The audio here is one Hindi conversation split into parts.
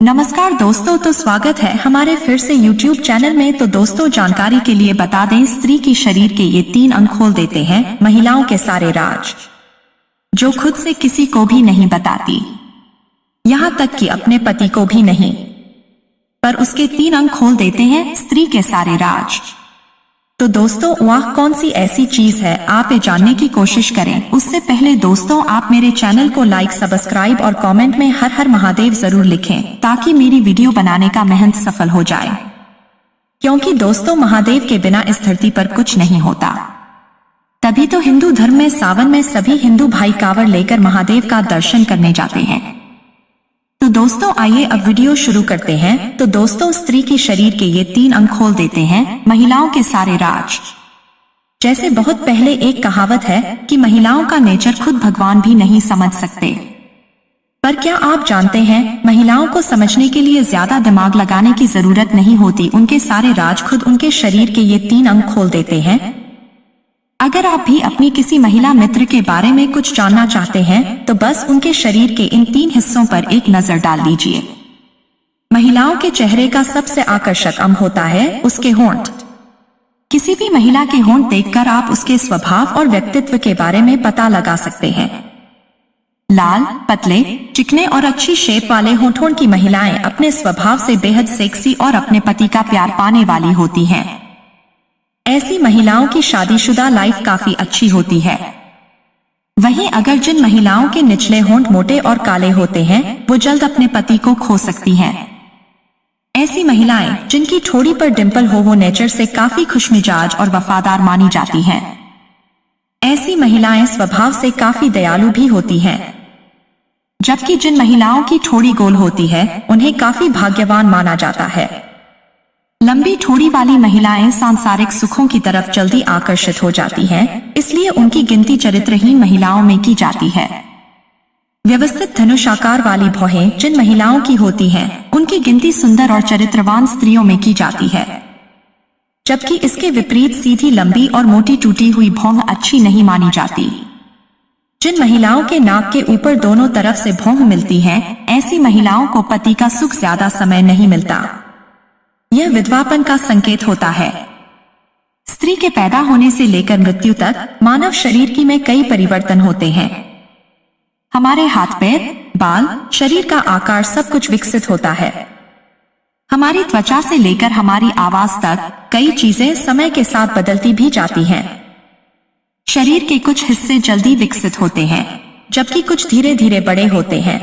नमस्कार दोस्तों, तो स्वागत है हमारे फिर से YouTube चैनल में। तो दोस्तों, जानकारी के लिए बता दें, स्त्री की शरीर के ये 3 अंग खोल देते हैं महिलाओं के सारे राज, जो खुद से किसी को भी नहीं बताती, यहाँ तक कि अपने पति को भी नहीं, पर उसके 3 अंग खोल देते हैं स्त्री के सारे राज। तो दोस्तों, वह कौन सी ऐसी चीज है, आप ये जानने की कोशिश करें। उससे पहले दोस्तों, आप मेरे चैनल को लाइक, सब्सक्राइब और कमेंट में हर हर महादेव जरूर लिखें, ताकि मेरी वीडियो बनाने का मेहनत सफल हो जाए। क्योंकि दोस्तों, महादेव के बिना इस धरती पर कुछ नहीं होता। तभी तो हिंदू धर्म में सावन में सभी हिंदू भाई कांवड़ लेकर महादेव का दर्शन करने जाते हैं। तो दोस्तों, आइए अब वीडियो शुरू करते हैं। तो दोस्तों, स्त्री की शरीर के ये 3 अंग खोल देते हैं महिलाओं के सारे राज। जैसे बहुत पहले एक कहावत है कि महिलाओं का नेचर खुद भगवान भी नहीं समझ सकते। पर क्या आप जानते हैं, महिलाओं को समझने के लिए ज्यादा दिमाग लगाने की जरूरत नहीं होती। उनके सारे राज खुद उनके शरीर के ये 3 अंग खोल देते हैं। अगर आप भी अपनी किसी महिला मित्र के बारे में कुछ जानना चाहते हैं, तो बस उनके शरीर के इन 3 हिस्सों पर एक नजर डाल लीजिए। महिलाओं के चेहरे का सबसे आकर्षक अंग होता है उसके होंठ। किसी भी महिला के होंठ देखकर आप उसके स्वभाव और व्यक्तित्व के बारे में पता लगा सकते हैं। लाल, पतले, चिकने और अच्छी शेप वाले होंठों की महिलाएं अपने स्वभाव से बेहद सेक्सी और अपने पति का प्यार पाने वाली होती हैं। ऐसी महिलाओं की शादीशुदा लाइफ काफी अच्छी होती है। वहीं अगर जिन महिलाओं के निचले होंठ मोटे और काले होते हैं, वो जल्द अपने पति को खो सकती हैं। ऐसी महिलाएं जिनकी ठोड़ी पर डिंपल हो, वो नेचर से काफी खुशमिजाज और वफादार मानी जाती हैं। ऐसी महिलाएं स्वभाव से काफी दयालु भी होती हैं। जबकि जिन महिलाओं की ठोड़ी गोल होती है, उन्हें काफी भाग्यवान माना जाता है। लंबी ठोड़ी वाली महिलाएं सांसारिक सुखों की तरफ जल्दी आकर्षित हो जाती हैं, इसलिए उनकी गिनती चरित्रहीन महिलाओं में की जाती है। व्यवस्थित धनुष आकार वाली भौहें जिन महिलाओं की होती हैं, उनकी गिनती सुंदर और चरित्रवान स्त्रियों में की जाती है। जबकि इसके विपरीत सीधी, लंबी और मोटी टूटी हुई भौं अच्छी नहीं मानी जाती। जिन महिलाओं के नाक के ऊपर दोनों तरफ से भौं मिलती है, ऐसी महिलाओं को पति का सुख ज्यादा समय नहीं मिलता। यह विधवापन का संकेत होता है। स्त्री के पैदा होने से लेकर मृत्यु तक मानव शरीर की में कई परिवर्तन होते हैं। हमारे हाथ, पैर, बाल, शरीर का आकार सब कुछ विकसित होता है। हमारी त्वचा से लेकर हमारी आवाज तक कई चीजें समय के साथ बदलती भी जाती हैं। शरीर के कुछ हिस्से जल्दी विकसित होते हैं, जबकि कुछ धीरे धीरे बड़े होते हैं।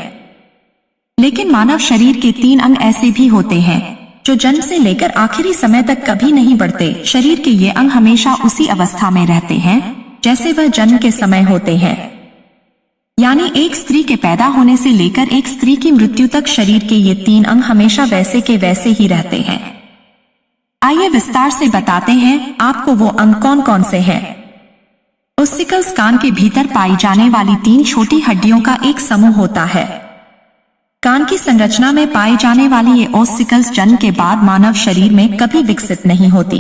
लेकिन मानव शरीर के 3 अंग ऐसे भी होते हैं जो जन्म से लेकर आखिरी समय तक कभी नहीं बढ़ते। शरीर के ये अंग हमेशा उसी अवस्था में रहते हैं जैसे वह जन्म के समय होते हैं। यानी एक स्त्री के पैदा होने से लेकर एक स्त्री की मृत्यु तक शरीर के ये 3 अंग हमेशा वैसे के वैसे ही रहते हैं। आइए विस्तार से बताते हैं आपको वो अंग कौन कौन से हैं। ओसिकल्स कान के भीतर पाई जाने वाली 3 छोटी हड्डियों का एक समूह होता है। कान की संरचना में पाए जाने वाली ये ओसिकल्स जन्म के बाद मानव शरीर में कभी विकसित नहीं होती।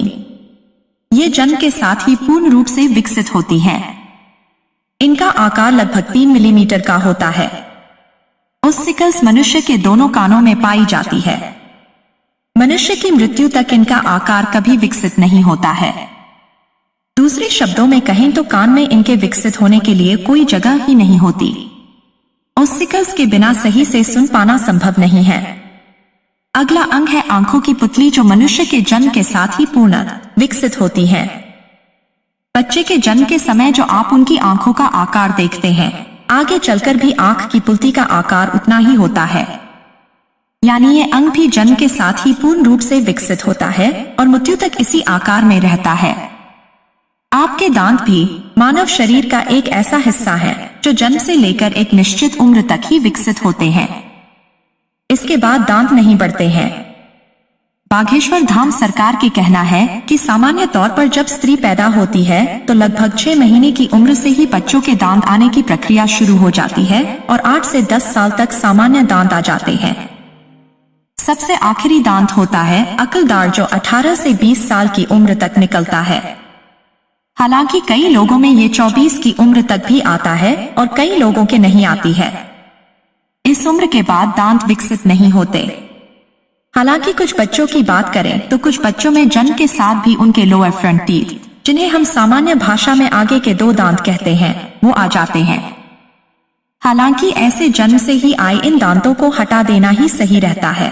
ये जन्म के साथ ही पूर्ण रूप से विकसित होती हैं। इनका आकार लगभग 3 मिलीमीटर का होता है। ओसिकल्स मनुष्य के दोनों कानों में पाई जाती है। मनुष्य की मृत्यु तक इनका आकार कभी विकसित नहीं होता है। दूसरे शब्दों में कहें तो कान में इनके विकसित होने के लिए कोई जगह ही नहीं होती। ओसिकल्स के बिना सही से सुन पाना संभव नहीं है। अगला अंग है आंखों की पुतली, जो मनुष्य के जन्म के साथ ही पूर्ण विकसित होती है। बच्चे के जन्म के समय जो आप उनकी आंखों का आकार देखते हैं, आगे चलकर भी आंख की पुतली का आकार उतना ही होता है। यानी ये अंग भी जन्म के साथ ही पूर्ण रूप से विकसित होता है और मृत्यु तक इसी आकार में रहता है। आपके दांत भी मानव शरीर का एक ऐसा हिस्सा है जो जन्म से लेकर एक निश्चित उम्र तक ही विकसित होते हैं। इसके बाद दांत नहीं बढ़ते हैं। बागेश्वर धाम सरकार के कहना है कि सामान्य तौर पर जब स्त्री पैदा होती है, तो लगभग 6 महीने की उम्र से ही बच्चों के दांत आने की प्रक्रिया शुरू हो जाती है और 8 से 10 साल तक सामान्य दांत आ जाते हैं। सबसे आखिरी दांत होता है अकलदार, जो 18 से 20 साल की उम्र तक निकलता है। हालांकि कई लोगों में ये 24 की उम्र तक भी आता है और कई लोगों के नहीं आती है। इस उम्र के बाद दांत विकसित नहीं होते। हालांकि कुछ बच्चों की बात करें तो कुछ बच्चों में जन्म के साथ भी उनके लोअर फ्रंट टीथ, जिन्हें हम सामान्य भाषा में आगे के 2 दांत कहते हैं, वो आ जाते हैं। हालांकि ऐसे जन्म से ही आए इन दांतों को हटा देना ही सही रहता है।